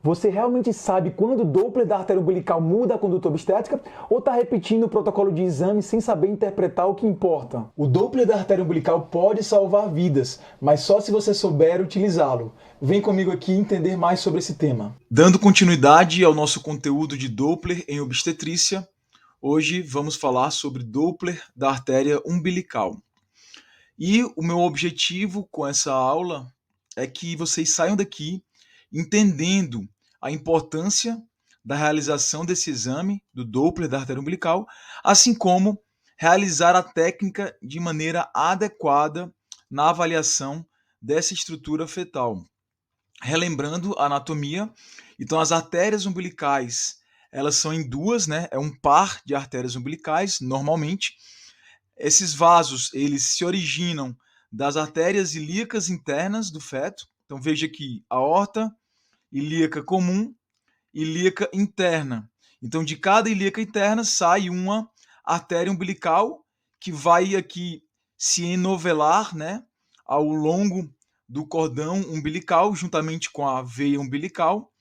Você realmente sabe quando o Doppler da artéria umbilical muda a conduta obstétrica ou está repetindo o protocolo de exame sem saber interpretar o que importa? O Doppler da artéria umbilical pode salvar vidas, mas só se você souber utilizá-lo. Vem comigo aqui entender mais sobre esse tema. Dando continuidade ao nosso conteúdo de Doppler em obstetrícia, hoje vamos falar sobre Doppler da artéria umbilical. E o meu objetivo com essa aula é que vocês saiam daqui entendendo a importância da realização desse exame do Doppler da artéria umbilical, assim como realizar a técnica de maneira adequada na avaliação dessa estrutura fetal. Relembrando a anatomia, então as artérias umbilicais, elas são em duas, né? É um par de artérias umbilicais, normalmente. Esses vasos, eles se originam das artérias ilíacas internas do feto. Então veja aqui, aorta ilíaca comum, ilíaca interna. Então de cada ilíaca interna sai uma artéria umbilical que vai aqui se enovelar, né, ao longo do cordão umbilical, juntamente com a veia umbilical,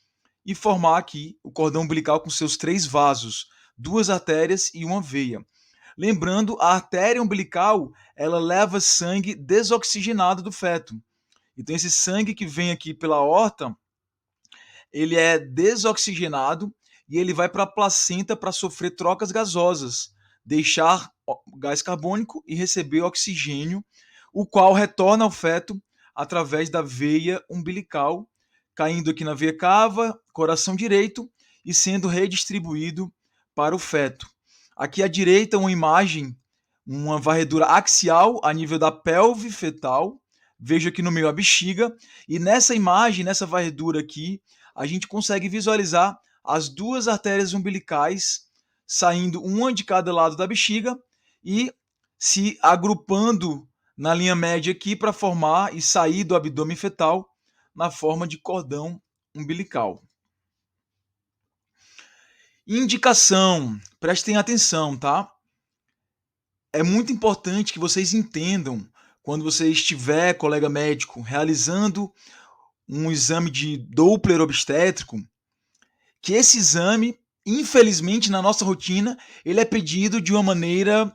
e formar aqui o cordão umbilical com seus três vasos, duas artérias e uma veia. Lembrando, a artéria umbilical, ela leva sangue desoxigenado do feto. Então esse sangue que vem aqui pela aorta, ele é desoxigenado e ele vai para a placenta para sofrer trocas gasosas, deixar gás carbônico e receber oxigênio, o qual retorna ao feto através da veia umbilical, caindo aqui na veia cava, coração direito e sendo redistribuído para o feto. Aqui à direita, uma imagem, uma varredura axial a nível da pelve fetal. Vejo aqui no meio a bexiga. E nessa imagem, nessa varredura aqui, a gente consegue visualizar as duas artérias umbilicais saindo uma de cada lado da bexiga e se agrupando na linha média aqui para formar e sair do abdômen fetal na forma de cordão umbilical. Indicação, prestem atenção, tá? É muito importante que vocês entendam, quando você estiver, colega médico, realizando um exame de Doppler obstétrico, que esse exame, infelizmente, na nossa rotina, ele é pedido de uma maneira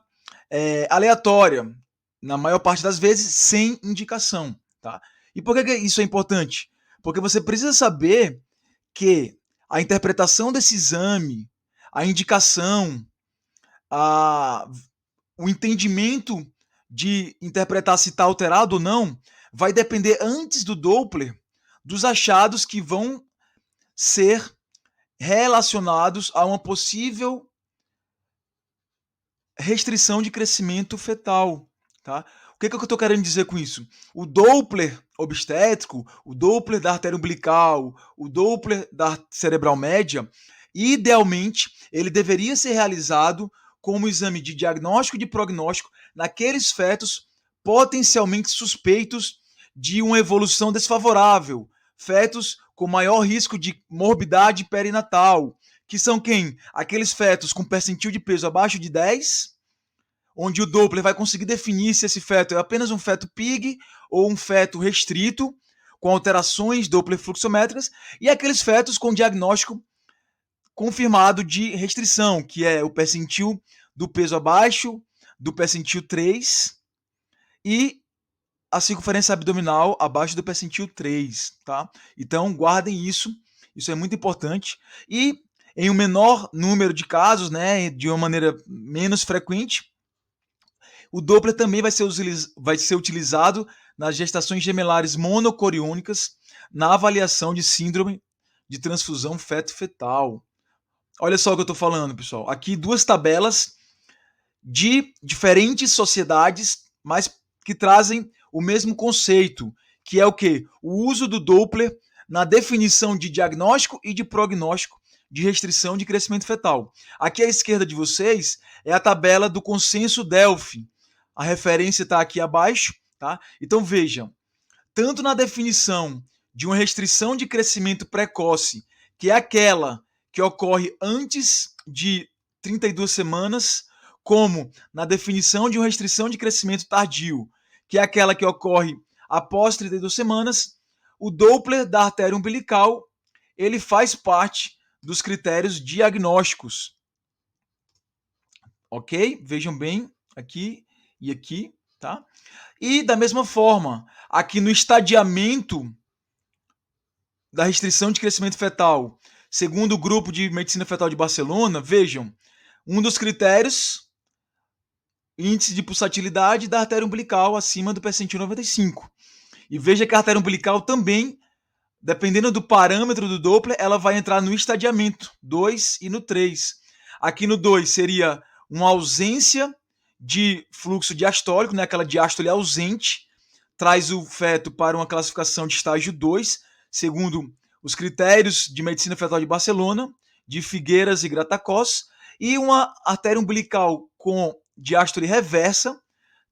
aleatória, na maior parte das vezes, sem indicação. Tá? E por que isso é importante? Porque você precisa saber que a interpretação desse exame, a indicação, a, o entendimento de interpretar se está alterado ou não, vai depender antes do Doppler dos achados que vão ser relacionados a uma possível restrição de crescimento fetal. Tá? O que eu estou querendo dizer com isso? O Doppler obstétrico, o Doppler da artéria umbilical, o Doppler da cerebral média, idealmente, ele deveria ser realizado como exame de diagnóstico e de prognóstico naqueles fetos potencialmente suspeitos de uma evolução desfavorável, fetos com maior risco de morbidade perinatal, que são quem? Aqueles fetos com percentil de peso abaixo de 10, onde o Doppler vai conseguir definir se esse feto é apenas um feto PIG ou um feto restrito, com alterações Doppler fluxométricas, e aqueles fetos com diagnóstico confirmado de restrição, que é o percentil do peso abaixo do percentil 3 e a circunferência abdominal abaixo do percentil 3, tá? Então, guardem isso é muito importante. E em um menor número de casos, né, de uma maneira menos frequente, o Doppler também vai ser utilizado nas gestações gemelares monocoriônicas na avaliação de síndrome de transfusão feto-fetal. Olha só o que eu estou falando, pessoal. Aqui duas tabelas de diferentes sociedades, mas que trazem o mesmo conceito, que é o quê? O uso do Doppler na definição de diagnóstico e de prognóstico de restrição de crescimento fetal. Aqui à esquerda de vocês é a tabela do consenso Delphi. A referência está aqui abaixo, tá? Então vejam, tanto na definição de uma restrição de crescimento precoce, que é aquela que ocorre antes de 32 semanas, como na definição de uma restrição de crescimento tardio, que é aquela que ocorre após 32 semanas, o Doppler da artéria umbilical, ele faz parte dos critérios diagnósticos. Ok? Vejam bem aqui e aqui, tá? E da mesma forma, aqui no estadiamento da restrição de crescimento fetal, segundo o grupo de medicina fetal de Barcelona, vejam, um dos critérios, índice de pulsatilidade da artéria umbilical acima do percentil 95. E veja que a artéria umbilical também, dependendo do parâmetro do Doppler, ela vai entrar no estadiamento 2 e no 3. Aqui no 2 seria uma ausência de fluxo diastólico, né? Aquela diástole ausente, traz o feto para uma classificação de estágio 2, segundo os critérios de medicina fetal de Barcelona, de Figueiras e Gratacós, e uma artéria umbilical com diástole reversa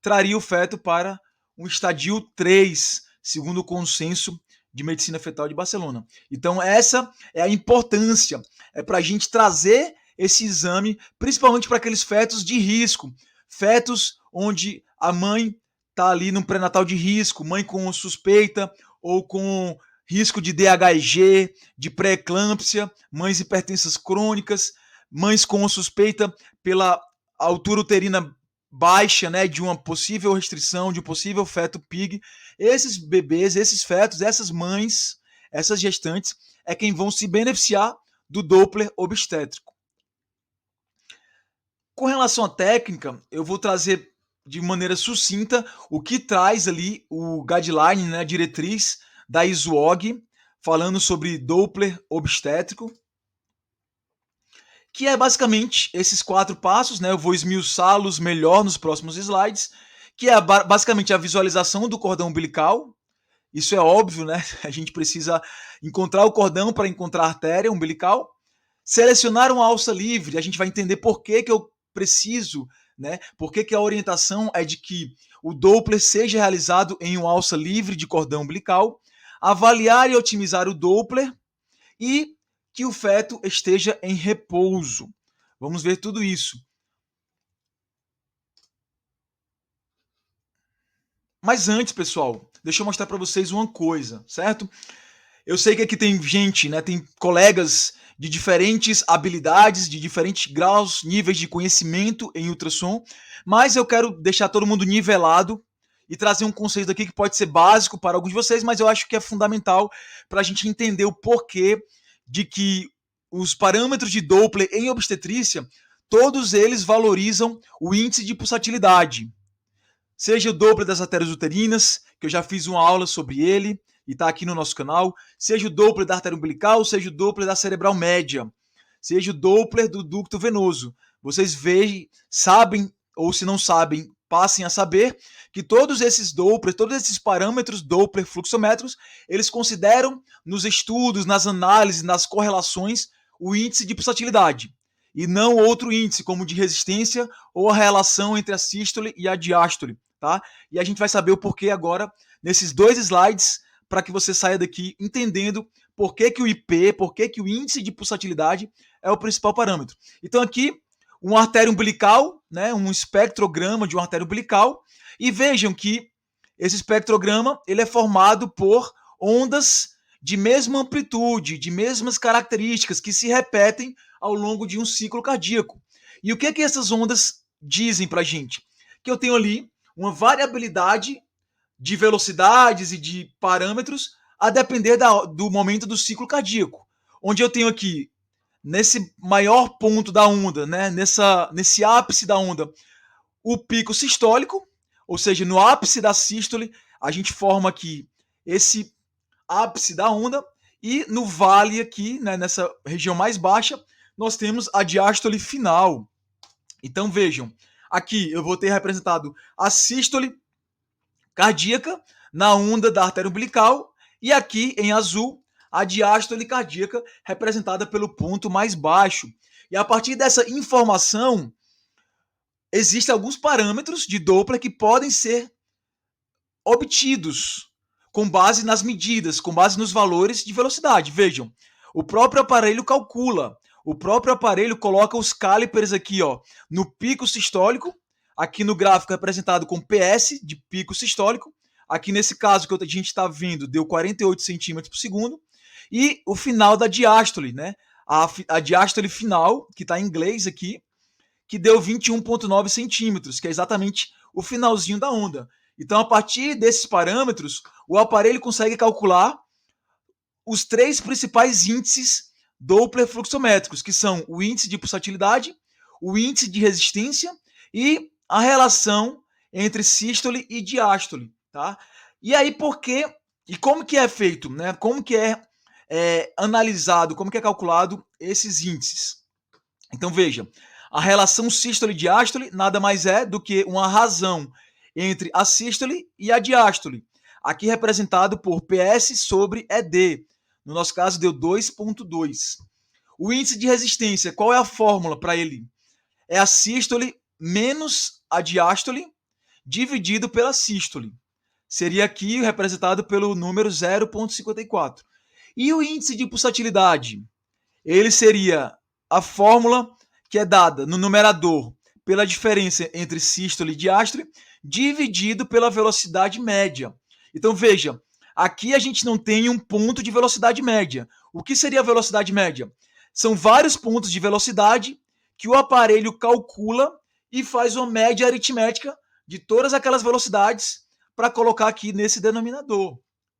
traria o feto para um estadio 3, segundo o consenso de medicina fetal de Barcelona. Então essa é a importância, é para a gente trazer esse exame, principalmente para aqueles fetos de risco, fetos onde a mãe está ali num pré-natal de risco, mãe com suspeita ou com risco de DHG, de pré-eclâmpsia, mães hipertensas crônicas, mães com suspeita pela altura uterina baixa, né, de uma possível restrição, de um possível feto PIG. Esses bebês, esses fetos, essas mães, essas gestantes, é quem vão se beneficiar do Doppler obstétrico. Com relação à técnica, eu vou trazer de maneira sucinta o que traz ali o guideline, né, a diretriz da ISUOG, falando sobre Doppler obstétrico, que é basicamente esses 4 passos, né? Eu vou esmiuçá-los melhor nos próximos slides, que é basicamente a visualização do cordão umbilical. Isso é óbvio, né? A gente precisa encontrar o cordão para encontrar a artéria umbilical. Selecionar uma alça livre, a gente vai entender por que eu preciso, né? Por que a orientação é de que o Doppler seja realizado em uma alça livre de cordão umbilical. Avaliar e otimizar o Doppler e que o feto esteja em repouso. Vamos ver tudo isso. Mas antes, pessoal, deixa eu mostrar para vocês uma coisa, certo? Eu sei que aqui tem gente, né, tem colegas de diferentes habilidades, de diferentes graus, níveis de conhecimento em ultrassom, mas eu quero deixar todo mundo nivelado e trazer um conceito aqui que pode ser básico para alguns de vocês, mas eu acho que é fundamental para a gente entender o porquê de que os parâmetros de Doppler em obstetrícia, todos eles valorizam o índice de pulsatilidade. Seja o Doppler das artérias uterinas, que eu já fiz uma aula sobre ele e está aqui no nosso canal, seja o Doppler da artéria umbilical, seja o Doppler da cerebral média, seja o Doppler do ducto venoso. Vocês veem, sabem, ou se não sabem, passem a saber que todos esses Doppler, todos esses parâmetros Doppler fluxométricos, eles consideram nos estudos, nas análises, nas correlações, o índice de pulsatilidade e não outro índice, como de resistência ou a relação entre a sístole e a diástole, tá? E a gente vai saber o porquê agora nesses 2 slides para que você saia daqui entendendo por que o IP, por que o índice de pulsatilidade é o principal parâmetro. Então aqui, uma artéria umbilical, né, um espectrograma de uma artéria umbilical, e vejam que esse espectrograma ele é formado por ondas de mesma amplitude, de mesmas características que se repetem ao longo de um ciclo cardíaco. E o que essas ondas dizem para a gente? Que eu tenho ali uma variabilidade de velocidades e de parâmetros a depender do momento do ciclo cardíaco. Onde eu tenho aqui, nesse maior ponto da onda, né, nesse ápice da onda, o pico sistólico, ou seja, no ápice da sístole, a gente forma aqui esse ápice da onda, e no vale aqui, né, nessa região mais baixa, nós temos a diástole final. Então vejam, aqui eu vou ter representado a sístole cardíaca na onda da artéria umbilical e aqui em azul a diástole cardíaca representada pelo ponto mais baixo. E a partir dessa informação, existem alguns parâmetros de Doppler que podem ser obtidos com base nas medidas, com base nos valores de velocidade. Vejam, o próprio aparelho calcula, o próprio aparelho coloca os cálipers aqui, ó, no pico sistólico, aqui no gráfico representado com PS de pico sistólico, aqui nesse caso que a gente está vendo deu 48 centímetros por segundo, e o final da diástole, né? A diástole final, que está em inglês aqui, que deu 21,9 centímetros, que é exatamente o finalzinho da onda. Então, a partir desses parâmetros, o aparelho consegue calcular os 3 principais índices Doppler fluxométricos, que são o índice de pulsatilidade, o índice de resistência e a relação entre sístole e diástole, tá? E aí, por quê? E como que é feito, né? Como que é analisado, como que é calculado esses índices? Então, veja, a relação sístole e diástole nada mais é do que uma razão entre a sístole e a diástole, aqui representado por PS sobre ED. No nosso caso, deu 2,2. O índice de resistência, qual é a fórmula para ele? É a sístole menos a diástole dividido pela sístole. Seria aqui representado pelo número 0,54. E o índice de pulsatilidade? Ele seria a fórmula que é dada no numerador pela diferença entre sístole e diástole dividido pela velocidade média. Então veja, aqui a gente não tem um ponto de velocidade média. O que seria a velocidade média? São vários pontos de velocidade que o aparelho calcula e faz uma média aritmética de todas aquelas velocidades para colocar aqui nesse denominador,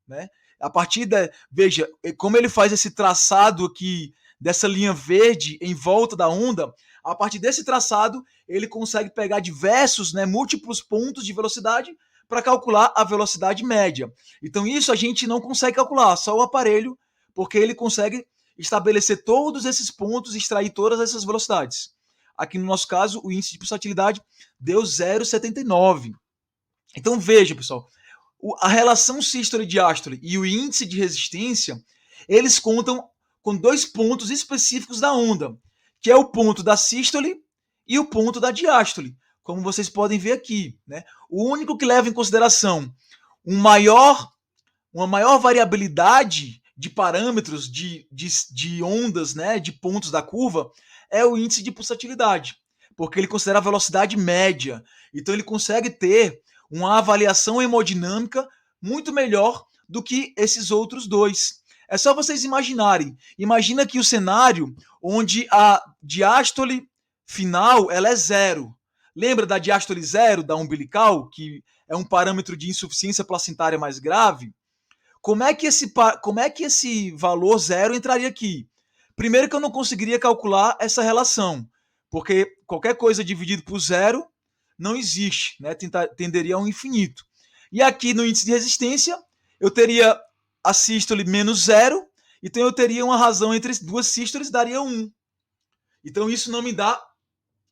né? A partir veja, como ele faz esse traçado aqui dessa linha verde em volta da onda, a partir desse traçado ele consegue pegar diversos, né, múltiplos pontos de velocidade para calcular a velocidade média. Então isso a gente não consegue calcular, só o aparelho, porque ele consegue estabelecer todos esses pontos e extrair todas essas velocidades. Aqui no nosso caso, o índice de pulsatilidade deu 0,79. Então veja, pessoal, a relação sístole e diástole e o índice de resistência, eles contam com 2 pontos específicos da onda, que é o ponto da sístole e o ponto da diástole, como vocês podem ver aqui, né? O único que leva em consideração uma maior variabilidade de parâmetros de ondas, né, de pontos da curva, é o índice de pulsatilidade, porque ele considera a velocidade média. Então ele consegue ter uma avaliação hemodinâmica muito melhor do que esses outros dois. É só vocês imaginarem. Imagina que o cenário onde a diástole final ela é zero. Lembra da diástole zero, da umbilical, que é um parâmetro de insuficiência placentária mais grave? Como é que esse valor zero entraria aqui? Primeiro que eu não conseguiria calcular essa relação, porque qualquer coisa dividido por zero não existe, né? Tenderia ao infinito. E aqui no índice de resistência, eu teria a sístole menos zero, então eu teria uma razão entre duas sístoles, daria 1. Então isso não me dá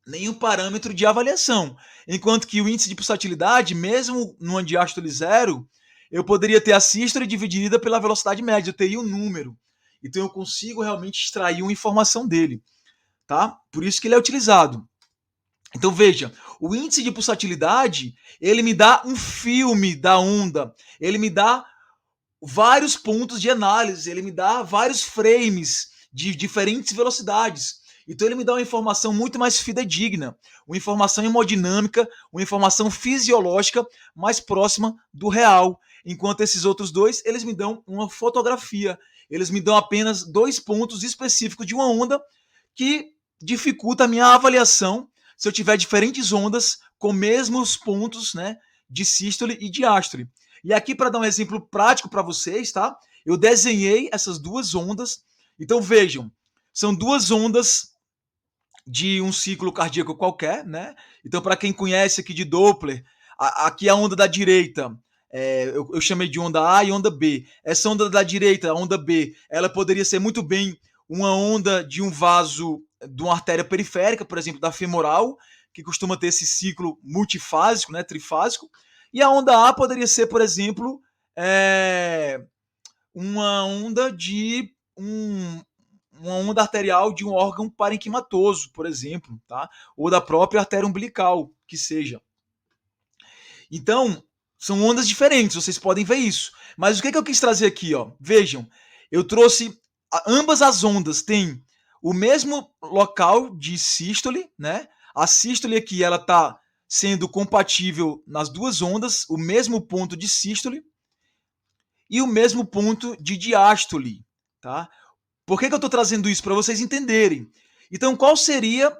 nenhum parâmetro de avaliação. Enquanto que o índice de pulsatilidade, mesmo numa diástole zero, eu poderia ter a sístole dividida pela velocidade média, eu teria um número. Então eu consigo realmente extrair uma informação dele, tá? Por isso que ele é utilizado. Então veja, o índice de pulsatilidade, ele me dá um filme da onda, ele me dá vários pontos de análise, ele me dá vários frames de diferentes velocidades. Então ele me dá uma informação muito mais fidedigna, uma informação hemodinâmica, uma informação fisiológica mais próxima do real. Enquanto esses outros dois, eles me dão uma fotografia. Eles me dão apenas 2 pontos específicos de uma onda que dificulta a minha avaliação se eu tiver diferentes ondas com mesmos pontos, né, de sístole e diástole. E aqui, para dar um exemplo prático para vocês, tá? Eu desenhei essas duas ondas. Então vejam, são duas ondas de um ciclo cardíaco qualquer, né? Então, para quem conhece aqui de Doppler, aqui a onda da direita, eu chamei de onda A e onda B. Essa onda da direita, a onda B, ela poderia ser muito bem uma onda de um vaso de uma artéria periférica, por exemplo, da femoral, que costuma ter esse ciclo multifásico, né, trifásico. E a onda A poderia ser, por exemplo, uma onda de uma onda arterial de um órgão parenquimatoso, por exemplo, tá? Ou da própria artéria umbilical, que seja. Então, são ondas diferentes, vocês podem ver isso. Mas o que eu quis trazer aqui, ó? Vejam, eu trouxe ambas as ondas têm o mesmo local de sístole, né? A sístole aqui ela está sendo compatível nas duas ondas, o mesmo ponto de sístole e o mesmo ponto de diástole, tá? Por que eu estou trazendo isso? Para vocês entenderem. Então, qual seria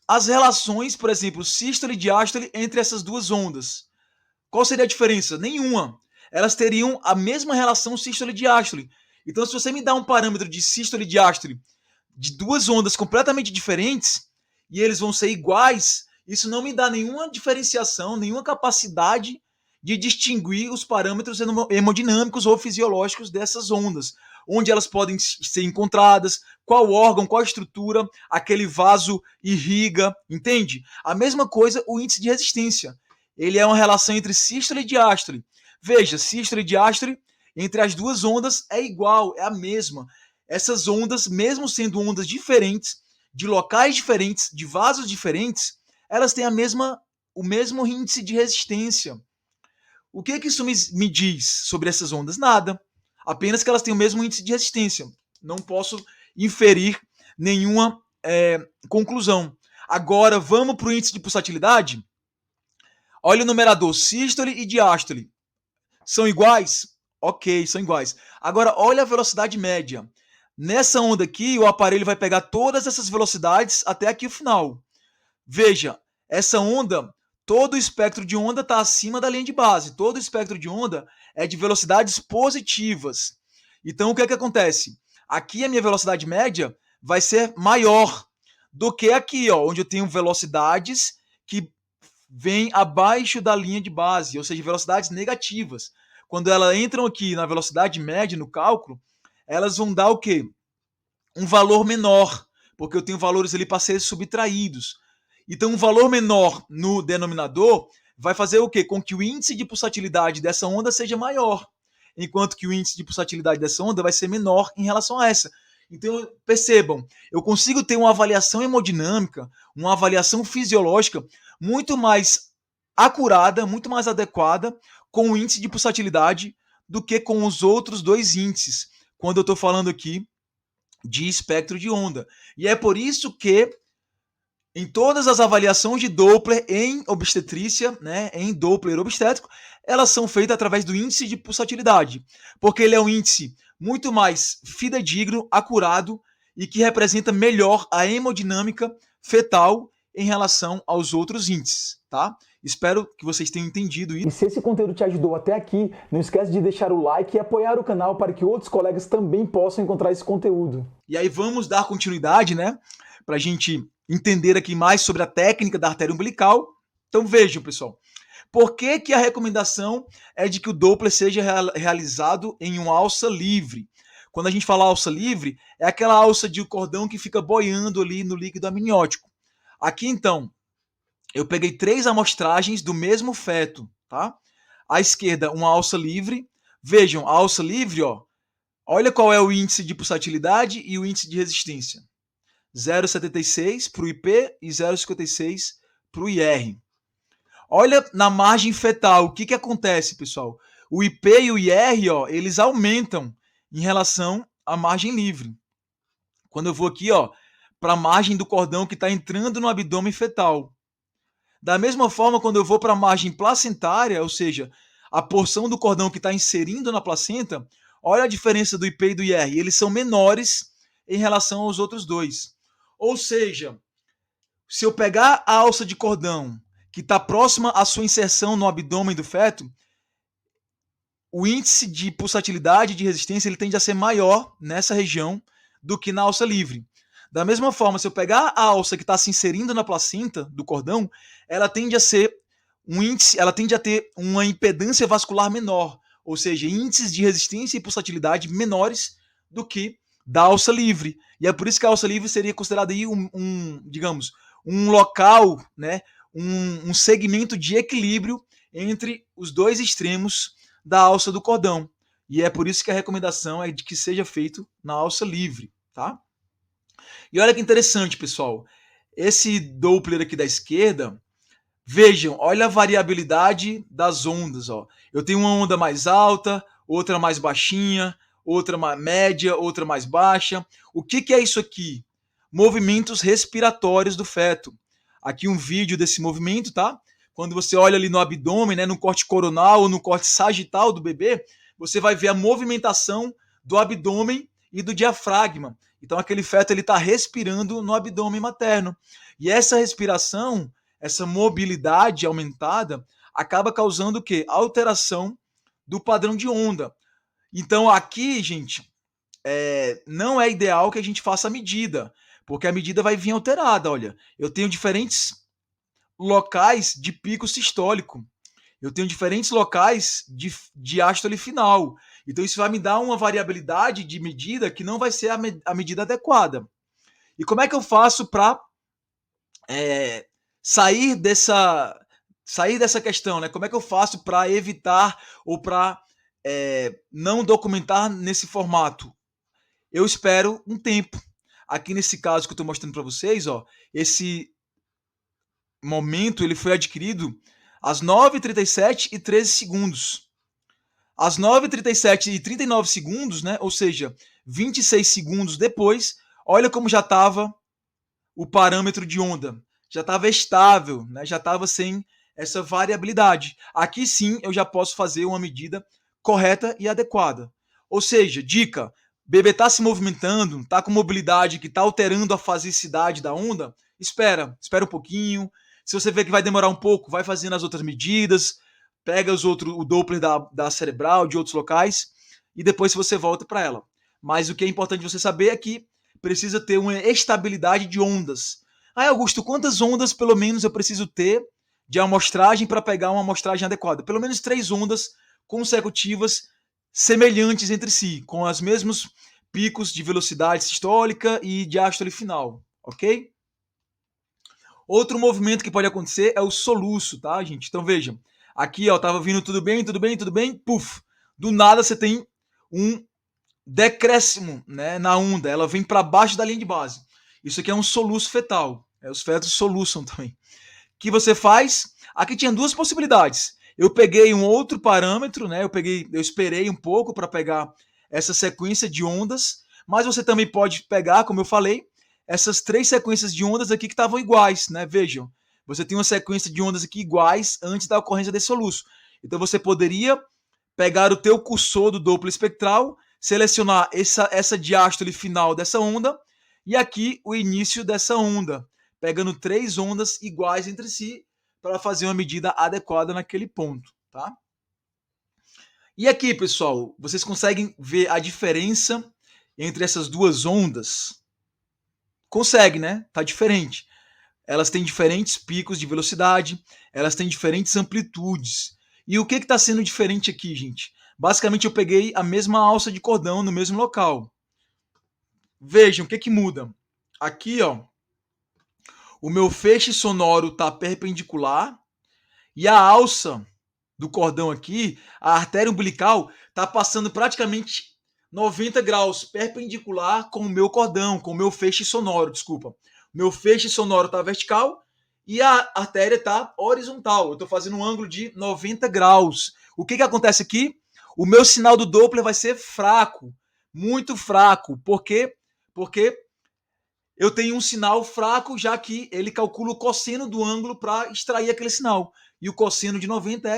as relações, por exemplo, sístole e diástole entre essas duas ondas? Qual seria a diferença? Nenhuma. Elas teriam a mesma relação sístole e diástole. Então, se você me dá um parâmetro de sístole e diástole de duas ondas completamente diferentes e eles vão ser iguais, isso não me dá nenhuma diferenciação, nenhuma capacidade de distinguir os parâmetros hemodinâmicos ou fisiológicos dessas ondas, onde elas podem ser encontradas, qual órgão, qual estrutura aquele vaso irriga, entende? A mesma coisa o índice de resistência. Ele é uma relação entre sístole e diástole. Veja, sístole e diástole entre as duas ondas é igual, é a mesma. Essas ondas, mesmo sendo ondas diferentes, de locais diferentes, de vasos diferentes, elas têm o mesmo índice de resistência. O que isso me diz sobre essas ondas? Nada. Apenas que elas têm o mesmo índice de resistência. Não posso inferir nenhuma conclusão. Agora, vamos para o índice de pulsatilidade? Olha o numerador, sístole e diástole. São iguais? Ok, são iguais. Agora, olha a velocidade média. Nessa onda aqui, o aparelho vai pegar todas essas velocidades até aqui o final. Veja, essa onda, todo o espectro de onda está acima da linha de base. Todo o espectro de onda é de velocidades positivas. Então, o que é que acontece? Aqui a minha velocidade média vai ser maior do que aqui, ó, onde eu tenho velocidades que vêm abaixo da linha de base, ou seja, velocidades negativas. Quando elas entram aqui na velocidade média, no cálculo, elas vão dar o quê? Um valor menor, porque eu tenho valores ali para ser subtraídos. Então, um valor menor no denominador vai fazer o quê? Com que o índice de pulsatilidade dessa onda seja maior, enquanto que o índice de pulsatilidade dessa onda vai ser menor em relação a essa. Então, percebam, eu consigo ter uma avaliação hemodinâmica, uma avaliação fisiológica muito mais acurada, muito mais adequada com o índice de pulsatilidade do que com os outros dois índices, quando eu estou falando aqui de espectro de onda. E é por isso que em todas as avaliações de Doppler em obstetrícia, né, em Doppler obstétrico, elas são feitas através do índice de pulsatilidade, porque ele é um índice muito mais fidedigno, acurado e que representa melhor a hemodinâmica fetal em relação aos outros índices, tá? Espero que vocês tenham entendido isso. E se esse conteúdo te ajudou até aqui, não esquece de deixar o like e apoiar o canal para que outros colegas também possam encontrar esse conteúdo. E aí vamos dar continuidade, né, para a gente entender aqui mais sobre a técnica da artéria umbilical. Então vejam, pessoal, por que a recomendação é de que o Doppler seja realizado em uma alça livre? Quando a gente fala alça livre, é aquela alça de cordão que fica boiando ali no líquido amniótico. Aqui, então, eu peguei 3 amostragens do mesmo feto, tá? À esquerda, uma alça livre. Vejam, a alça livre, ó, olha qual é o índice de pulsatilidade e o índice de resistência. 0,76 para o IP e 0,56 para o IR. Olha na margem fetal, o que acontece, pessoal? O IP e o IR, ó, eles aumentam em relação à margem livre. Quando eu vou aqui, ó, para a margem do cordão que está entrando no abdômen fetal. Da mesma forma, quando eu vou para a margem placentária, ou seja, a porção do cordão que está inserindo na placenta, olha a diferença do IP e do IR. Eles são menores em relação aos outros dois. Ou seja, se eu pegar a alça de cordão que está próxima à sua inserção no abdômen do feto, o índice de pulsatilidade e de resistência ele tende a ser maior nessa região do que na alça livre. Da mesma forma, se eu pegar a alça que está se inserindo na placenta do cordão, ela tende a ser um índice, ela tende a ter uma impedância vascular menor, ou seja, índices de resistência e pulsatilidade menores do que da alça livre. E é por isso que a alça livre seria considerada aí digamos, um local, né, um segmento de equilíbrio entre os dois extremos da alça do cordão. E é por isso que a recomendação é de que seja feito na alça livre, tá? E olha que interessante, pessoal. Esse Doppler aqui da esquerda, vejam, olha a variabilidade das ondas, ó. Eu tenho uma onda mais alta, outra mais baixinha, outra mais média, outra mais baixa. O que é isso aqui? Movimentos respiratórios do feto. Aqui um vídeo desse movimento, tá? Quando você olha ali no abdômen, né, no corte coronal ou no corte sagital do bebê, você vai ver a movimentação do abdômen e do diafragma. Então aquele feto ele está respirando no abdômen materno. E essa respiração, essa mobilidade aumentada, acaba causando o quê? Alteração do padrão de onda. Então aqui, gente, não é ideal que a gente faça a medida, porque a medida vai vir alterada. Olha, eu tenho diferentes locais de pico sistólico. Eu tenho diferentes locais de diástole final. Então isso vai me dar uma variabilidade de medida que não vai ser a medida adequada. E como é que eu faço para sair dessa questão, né? Como é que eu faço para evitar ou para não documentar nesse formato? Eu espero um tempo. Aqui nesse caso que eu estou mostrando para vocês, ó, esse momento ele foi adquirido às 9h37 e 13 segundos. Às 9h37 e 39 segundos, né? Ou seja, 26 segundos depois, olha como já estava o parâmetro de onda. Já estava estável, né? Já estava sem essa variabilidade. Aqui sim eu já posso fazer uma medida correta e adequada. Ou seja, dica, bebê está se movimentando, está com mobilidade que está alterando a fasicidade da onda, espera um pouquinho. Se você vê que vai demorar um pouco, vai fazendo as outras medidas, pega o Doppler da cerebral, de outros locais, e depois você volta para ela. Mas o que é importante você saber é que precisa ter uma estabilidade de ondas. Augusto, quantas ondas pelo menos eu preciso ter de amostragem para pegar uma amostragem adequada? Pelo menos 3 ondas consecutivas semelhantes entre si, com os mesmos picos de velocidade sistólica e diástole final, ok? Outro movimento que pode acontecer é o soluço, tá, gente? Então vejam, aqui ó, tava vindo tudo bem, puf, do nada você tem um decréscimo, né, na onda, ela vem para baixo da linha de base. Isso aqui é um soluço fetal, os fetos soluçam também. O que você faz? Aqui tinha 2 possibilidades. Eu peguei um outro parâmetro, né? Eu esperei um pouco para pegar essa sequência de ondas, mas você também pode pegar, como eu falei, essas 3 sequências de ondas aqui que estavam iguais, né? Vejam, você tem uma sequência de ondas aqui iguais antes da ocorrência desse soluço. Então você poderia pegar o teu cursor do Doppler espectral, selecionar essa diástole final dessa onda e aqui o início dessa onda, pegando 3 ondas iguais entre si para fazer uma medida adequada naquele ponto, tá? E aqui, pessoal, vocês conseguem ver a diferença entre essas 2 ondas? Consegue, né? Tá diferente. Elas têm diferentes picos de velocidade, elas têm diferentes amplitudes. E o que está sendo diferente aqui, gente? Basicamente, eu peguei a mesma alça de cordão no mesmo local. Vejam o que muda. Aqui, ó, o meu feixe sonoro está perpendicular e a alça do cordão aqui, a artéria umbilical, está passando praticamente 90 graus perpendicular com o meu cordão, com o meu feixe sonoro, desculpa. Meu feixe sonoro está vertical e a artéria está horizontal. Eu estou fazendo um ângulo de 90 graus. O que acontece aqui? O meu sinal do Doppler vai ser fraco, muito fraco. Por quê? Porque eu tenho um sinal fraco, já que ele calcula o cosseno do ângulo para extrair aquele sinal. E o cosseno de 90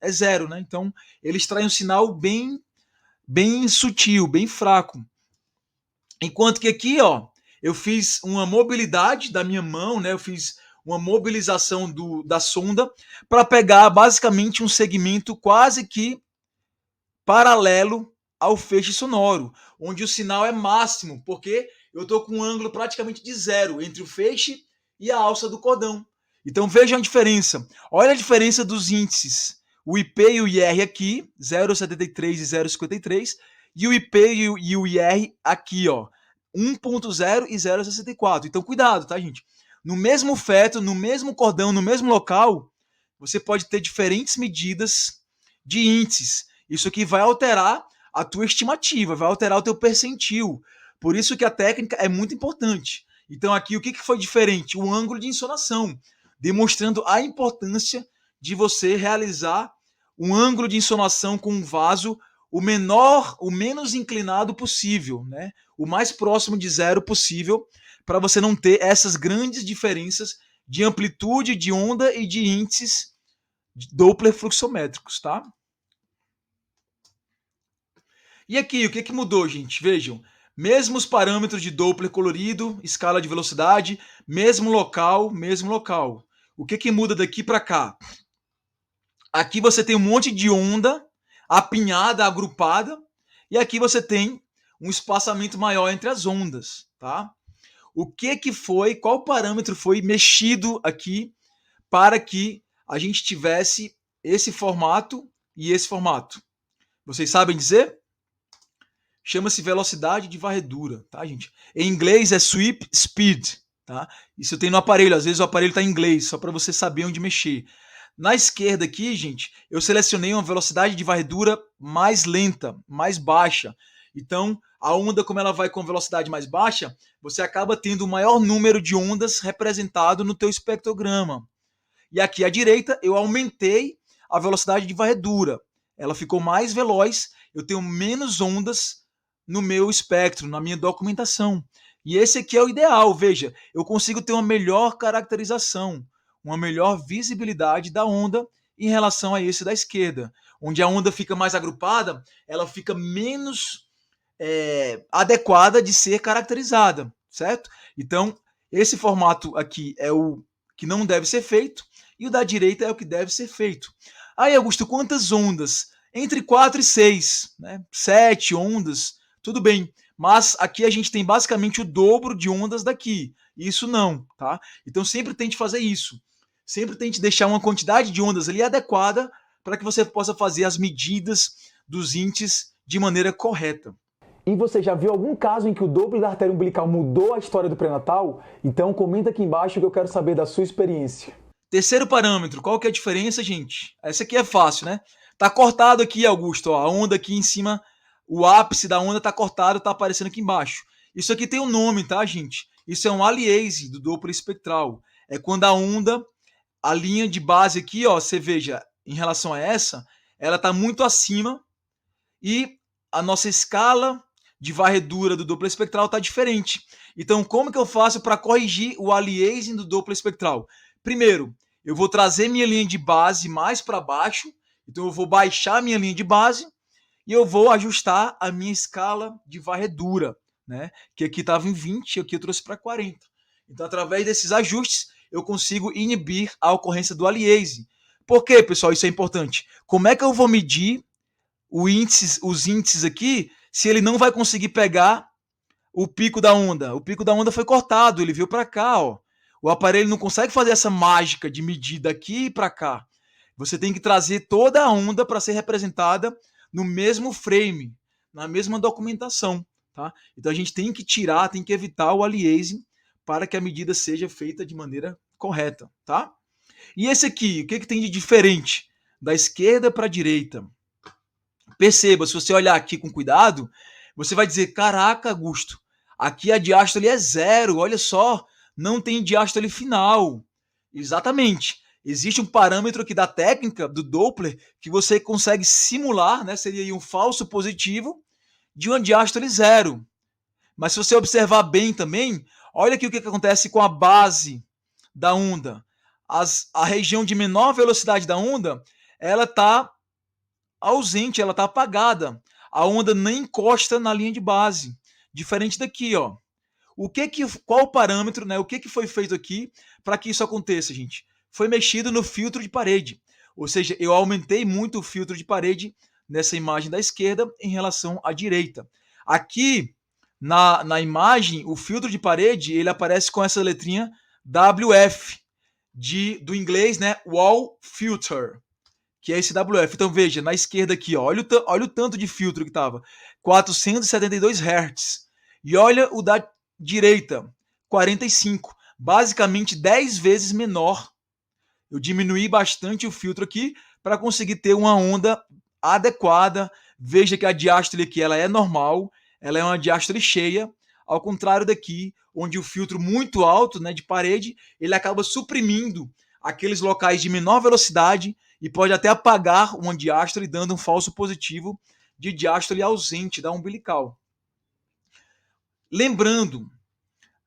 é zero, né? Então ele extrai um sinal bem sutil, bem fraco. Enquanto que aqui, ó, eu fiz uma mobilidade da minha mão, né? Eu fiz uma mobilização da sonda para pegar basicamente um segmento quase que paralelo ao feixe sonoro, onde o sinal é máximo, porque eu estou com um ângulo praticamente de zero entre o feixe e a alça do cordão. Então vejam a diferença. Olha a diferença dos índices. O IP e o IR aqui, 0,73 e 0,53, e o IP e o IR aqui, ó, 1,0 e 0,64. Então cuidado, tá, gente? No mesmo feto, no mesmo cordão, no mesmo local, você pode ter diferentes medidas de índices. Isso aqui vai alterar a tua estimativa, vai alterar o teu percentil. Por isso que a técnica é muito importante. Então aqui o que foi diferente? O ângulo de insonação, demonstrando a importância de você realizar um ângulo de insonação com um vaso o menos inclinado possível, né? O mais próximo de zero possível, para você não ter essas grandes diferenças de amplitude de onda e de índices Doppler fluxométricos, tá? E aqui, o que mudou, gente? Vejam, Mesmos parâmetros de Doppler colorido, escala de velocidade, mesmo local, mesmo local. O que muda daqui para cá? Aqui você tem um monte de onda apinhada, agrupada, e aqui você tem um espaçamento maior entre as ondas, tá? O que foi, qual parâmetro foi mexido aqui para que a gente tivesse esse formato e esse formato? Vocês sabem dizer? Chama-se velocidade de varredura, tá, gente? Em inglês é sweep speed, tá? Isso tem no aparelho, às vezes o aparelho está em inglês, só para você saber onde mexer. Na esquerda aqui, gente, eu selecionei uma velocidade de varredura mais lenta, mais baixa. Então, a onda, como ela vai com velocidade mais baixa, você acaba tendo o maior número de ondas representado no teu espectrograma. E aqui à direita, eu aumentei a velocidade de varredura. Ela ficou mais veloz, eu tenho menos ondas no meu espectro, na minha documentação. E esse aqui é o ideal, veja, eu consigo ter uma melhor caracterização, uma melhor visibilidade da onda em relação a esse da esquerda. Onde a onda fica mais agrupada, ela fica menos adequada de ser caracterizada, certo? Então, esse formato aqui é o que não deve ser feito e o da direita é o que deve ser feito. Aí, Augusto, quantas ondas? Entre 4 e 6, né? 7 ondas, tudo bem. Mas aqui a gente tem basicamente o dobro de ondas daqui. Isso não, tá? Então sempre tente fazer isso. Sempre tente deixar uma quantidade de ondas ali adequada para que você possa fazer as medidas dos índices de maneira correta. E você já viu algum caso em que o Doppler da artéria umbilical mudou a história do pré-natal? Então comenta aqui embaixo que eu quero saber da sua experiência. Terceiro parâmetro, qual que é a diferença, gente? Essa aqui é fácil, né? Tá cortado aqui, Augusto, ó, a onda aqui em cima, o ápice da onda tá cortado, tá aparecendo aqui embaixo. Isso aqui tem um nome, tá, gente? Isso é um aliase do Doppler espectral. É quando a onda, a linha de base aqui, ó, você veja, em relação a essa, ela tá muito acima e a nossa escala de varredura do Doppler espectral está diferente. Então, como que eu faço para corrigir o aliasing do Doppler espectral? Primeiro, eu vou trazer minha linha de base mais para baixo, então eu vou baixar minha linha de base e eu vou ajustar a minha escala de varredura, né? Que aqui estava em 20 e aqui eu trouxe para 40. Então, através desses ajustes, eu consigo inibir a ocorrência do aliasing. Por quê, pessoal? Isso é importante. Como é que eu vou medir os índices aqui se ele não vai conseguir pegar o pico da onda? O pico da onda foi cortado, ele veio para cá, ó. O aparelho não consegue fazer essa mágica de medir daqui para cá. Você tem que trazer toda a onda para ser representada no mesmo frame, na mesma documentação, tá? Então a gente tem que tirar, tem que evitar o aliasing para que a medida seja feita de maneira correta, tá? E esse aqui, o que tem de diferente da esquerda para a direita? Perceba, se você olhar aqui com cuidado, você vai dizer, caraca, Augusto, aqui a diástole é zero, olha só, não tem diástole final. Exatamente. Existe um parâmetro aqui da técnica do Doppler que você consegue simular, né, seria um falso positivo de uma diástole zero. Mas se você observar bem também, olha aqui o que acontece com a base da onda. A região de menor velocidade da onda, ela está ausente, ela está apagada. A onda nem encosta na linha de base. Diferente daqui, ó. Qual o parâmetro, né? O que foi feito aqui para que isso aconteça, gente? Foi mexido no filtro de parede. Ou seja, eu aumentei muito o filtro de parede nessa imagem da esquerda em relação à direita. Aqui, na imagem, o filtro de parede ele aparece com essa letrinha WF, do inglês, né? Wall Filter, que é esse WF. Então veja, na esquerda aqui, ó, olha o tanto de filtro que estava, 472 Hz. E olha o da direita, 45, basicamente 10 vezes menor. Eu diminuí bastante o filtro aqui para conseguir ter uma onda adequada. Veja que a diástole aqui ela é normal, ela é uma diástole cheia, ao contrário daqui, onde o filtro muito alto, né, de parede, ele acaba suprimindo aqueles locais de menor velocidade e pode até apagar uma diástole, dando um falso positivo de diástole ausente da umbilical. Lembrando,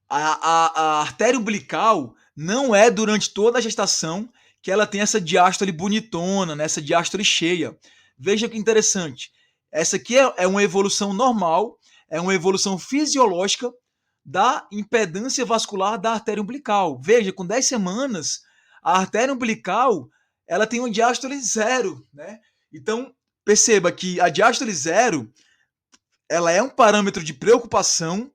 a artéria umbilical não é durante toda a gestação que ela tem essa diástole bonitona, né, essa diástole cheia. Veja que interessante. Essa aqui é uma evolução normal, é uma evolução fisiológica da impedância vascular da artéria umbilical. Veja, com 10 semanas, a artéria umbilical ela tem uma diástole zero, né? Então, perceba que a diástole zero ela é um parâmetro de preocupação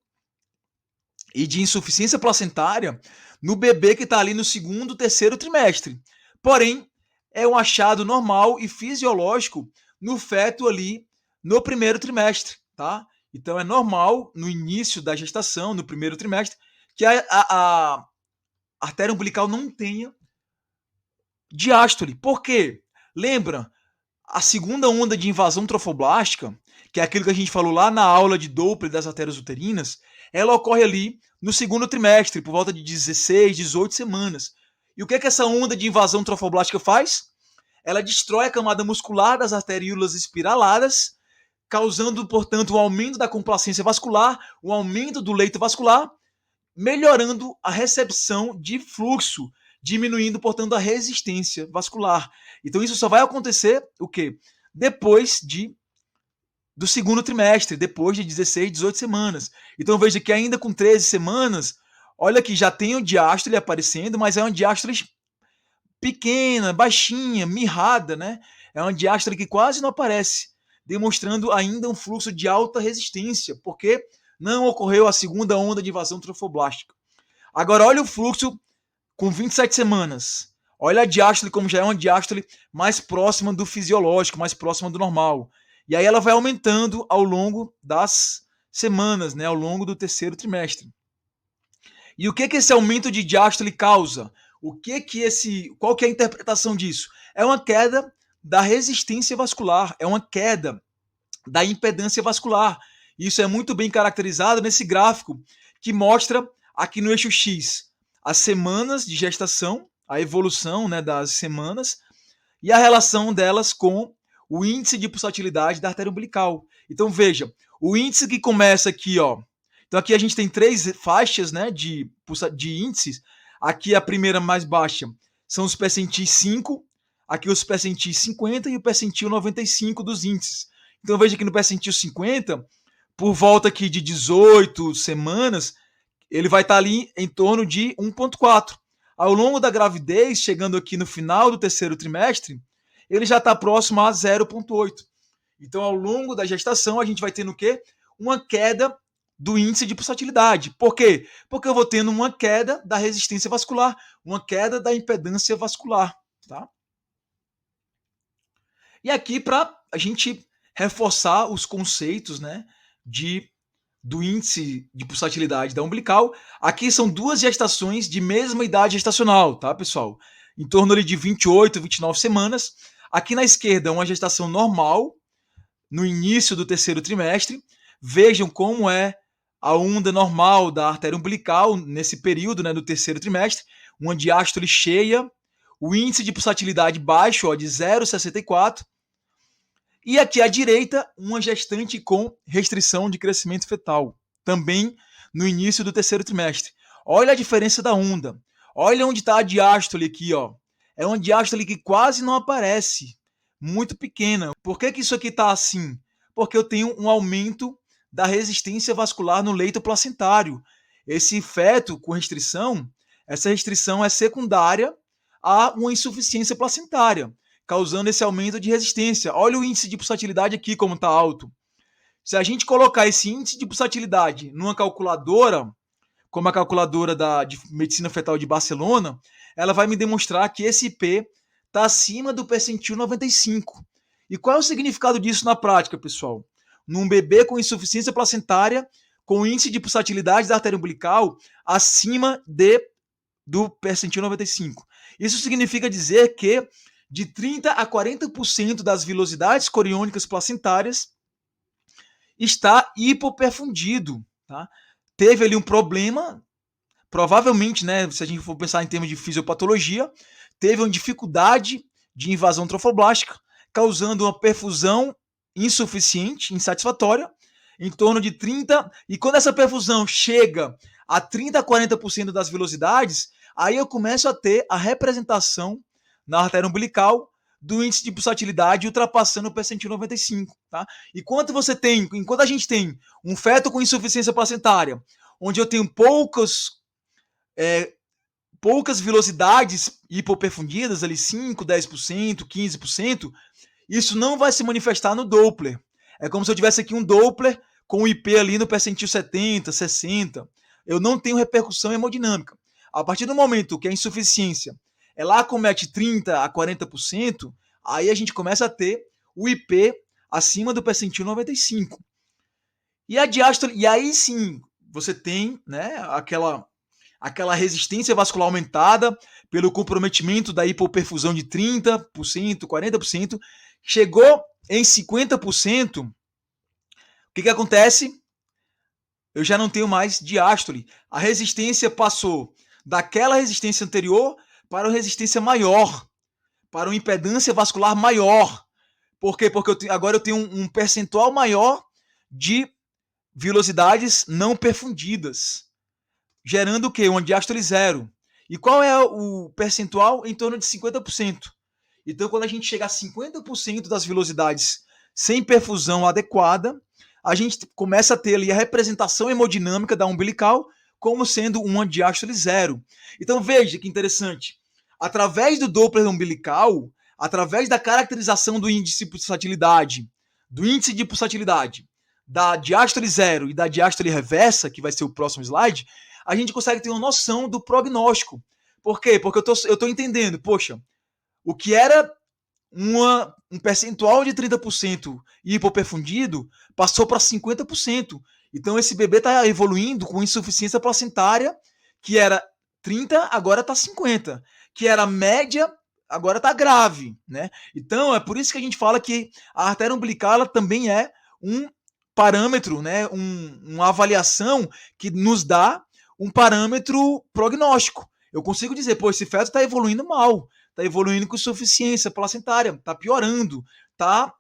e de insuficiência placentária no bebê que está ali no segundo, terceiro trimestre. Porém, é um achado normal e fisiológico no feto ali no primeiro trimestre, tá? Então é normal no início da gestação, no primeiro trimestre, que a artéria umbilical não tenha diástole. Por quê? Lembra, a segunda onda de invasão trofoblástica, que é aquilo que a gente falou lá na aula de Doppler das artérias uterinas, ela ocorre ali no segundo trimestre, por volta de 16, 18 semanas. E o que é que essa onda de invasão trofoblástica faz? Ela destrói a camada muscular das arteríolas espiraladas, causando, portanto, um aumento da complacência vascular, um aumento do leito vascular, melhorando a recepção de fluxo, diminuindo, portanto, a resistência vascular. Então isso só vai acontecer o quê? Depois do segundo trimestre, depois de 16, 18 semanas. Então veja que ainda com 13 semanas, olha que já tem o diástole aparecendo, mas é uma diástole pequena, baixinha, mirrada, né? É uma diástole que quase não aparece, demonstrando ainda um fluxo de alta resistência, porque não ocorreu a segunda onda de invasão trofoblástica. Agora olha o fluxo com 27 semanas. Olha a diástole como já é uma diástole mais próxima do fisiológico, mais próxima do normal. E aí ela vai aumentando ao longo das semanas, né, ao longo do terceiro trimestre. E o que esse aumento de diástole causa? Qual que é a interpretação disso? É uma queda da resistência vascular, é uma queda da impedância vascular. Isso é muito bem caracterizado nesse gráfico que mostra aqui no eixo X as semanas de gestação, a evolução, né, das semanas e a relação delas com o índice de pulsatilidade da artéria umbilical. Então veja, o índice que começa aqui, ó. Então aqui a gente tem 3 faixas, né, de índices. Aqui a primeira mais baixa são os percentis 5, aqui os percentis 50 e o percentil 95 dos índices. Então veja que no percentil 50, por volta aqui de 18 semanas, ele vai estar ali em torno de 1,4. Ao longo da gravidez, chegando aqui no final do terceiro trimestre, ele já está próximo a 0,8. Então, ao longo da gestação, a gente vai tendo o quê? Uma queda do índice de pulsatilidade. Por quê? Porque eu vou tendo uma queda da resistência vascular, uma queda da impedância vascular. Tá? E aqui, para a gente reforçar os conceitos, né, do índice de pulsatilidade da umbilical, aqui são 2 gestações de mesma idade gestacional, tá, pessoal? Em torno ali de 28, 29 semanas. Aqui na esquerda, uma gestação normal, no início do terceiro trimestre. Vejam como é a onda normal da artéria umbilical nesse período, né, do terceiro trimestre. Uma diástole cheia, o índice de pulsatilidade baixo, ó, de 0,64. E aqui à direita, uma gestante com restrição de crescimento fetal, também no início do terceiro trimestre. Olha a diferença da onda. Olha onde está a diástole aqui, ó. É uma diástole que quase não aparece, muito pequena. Por que isso aqui está assim? Porque eu tenho um aumento da resistência vascular no leito placentário. Esse feto com restrição, essa restrição é secundária a uma insuficiência placentária, causando esse aumento de resistência. Olha o índice de pulsatilidade aqui como está alto. Se a gente colocar esse índice de pulsatilidade numa calculadora, como a calculadora de medicina fetal de Barcelona, ela vai me demonstrar que esse IP está acima do percentil 95. E qual é o significado disso na prática, pessoal? Num bebê com insuficiência placentária, com índice de pulsatilidade da artéria umbilical acima do percentil 95. Isso significa dizer que de 30% a 40% das vilosidades coriônicas placentárias está hipoperfundido. Tá? Teve ali um problema, provavelmente, né, se a gente for pensar em termos de fisiopatologia, teve uma dificuldade de invasão trofoblástica, causando uma perfusão insuficiente, insatisfatória, em torno de 30%, e quando essa perfusão chega a 30% a 40% das velocidades, aí eu começo a ter a representação na artéria umbilical do índice de pulsatilidade ultrapassando o percentil 95, tá? Enquanto a gente tem um feto com insuficiência placentária, onde eu tenho poucas velocidades hipoperfundidas, ali 5, 10%, 15%, isso não vai se manifestar no Doppler. É como se eu tivesse aqui um Doppler com o IP ali no percentil 70, 60. Eu não tenho repercussão hemodinâmica. A partir do momento que a insuficiência ela acomete 30 a 40%, aí a gente começa a ter o IP acima do percentil 95. E a diástole, e aí sim, você tem, né, aquela resistência vascular aumentada pelo comprometimento da hipoperfusão de 30%, 40%, chegou em 50%, o que acontece? Eu já não tenho mais diástole. A resistência passou daquela resistência anterior para uma resistência maior, para uma impedância vascular maior. Por quê? Porque agora eu tenho um percentual maior de velocidades não perfundidas, gerando o quê? Uma diástole zero. E qual é o percentual? Em torno de 50%. Então, quando a gente chega a 50% das velocidades sem perfusão adequada, a gente começa a ter ali a representação hemodinâmica da umbilical como sendo uma diástole zero. Então, veja que interessante. Através do Doppler umbilical, através da caracterização do índice de pulsatilidade, da diástole zero e da diástole reversa, que vai ser o próximo slide, a gente consegue ter uma noção do prognóstico. Por quê? Porque eu estou entendendo, poxa, o que era um percentual de 30% hipoperfundido passou para 50%. Então esse bebê está evoluindo com insuficiência placentária, que era 30, agora está 50. Que era média, agora está grave, né? Então é por isso que a gente fala que a artéria umbilical ela também é um parâmetro, né? Uma avaliação que nos dá um parâmetro prognóstico. Eu consigo dizer, pô, esse feto está evoluindo mal, está evoluindo com insuficiência placentária, está piorando, está,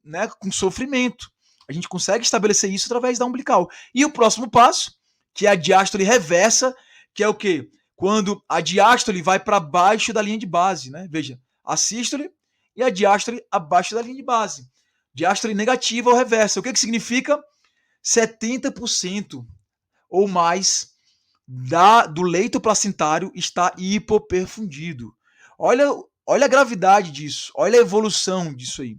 né, com sofrimento. A gente consegue estabelecer isso através da umbilical. E o próximo passo, que é a diástole reversa, que é o quê? Quando a diástole vai para baixo da linha de base, né? Veja, a sístole e a diástole abaixo da linha de base. Diástole negativa ou reversa. O que significa? 70% ou mais do leito placentário está hipoperfundido. Olha a gravidade disso, olha a evolução disso aí.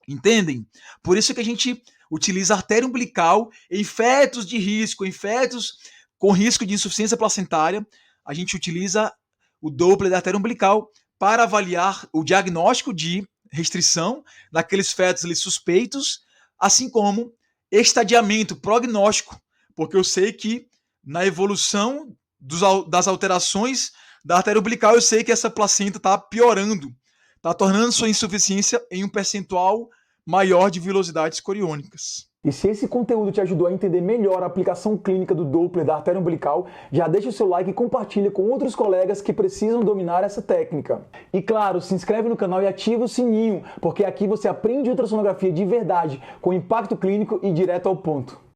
Entendem? Por isso que a gente utiliza a artéria umbilical em fetos de risco, em fetos com risco de insuficiência placentária. A gente utiliza o Doppler da artéria umbilical para avaliar o diagnóstico de restrição naqueles fetos ali suspeitos, assim como estadiamento prognóstico, porque eu sei que na evolução das alterações da artéria umbilical, eu sei que essa placenta está piorando, está tornando sua insuficiência em um percentual maior de velocidades coriônicas. E se esse conteúdo te ajudou a entender melhor a aplicação clínica do Doppler da artéria umbilical, já deixa o seu like e compartilha com outros colegas que precisam dominar essa técnica. E claro, se inscreve no canal e ativa o sininho, porque aqui você aprende ultrassonografia de verdade, com impacto clínico e direto ao ponto.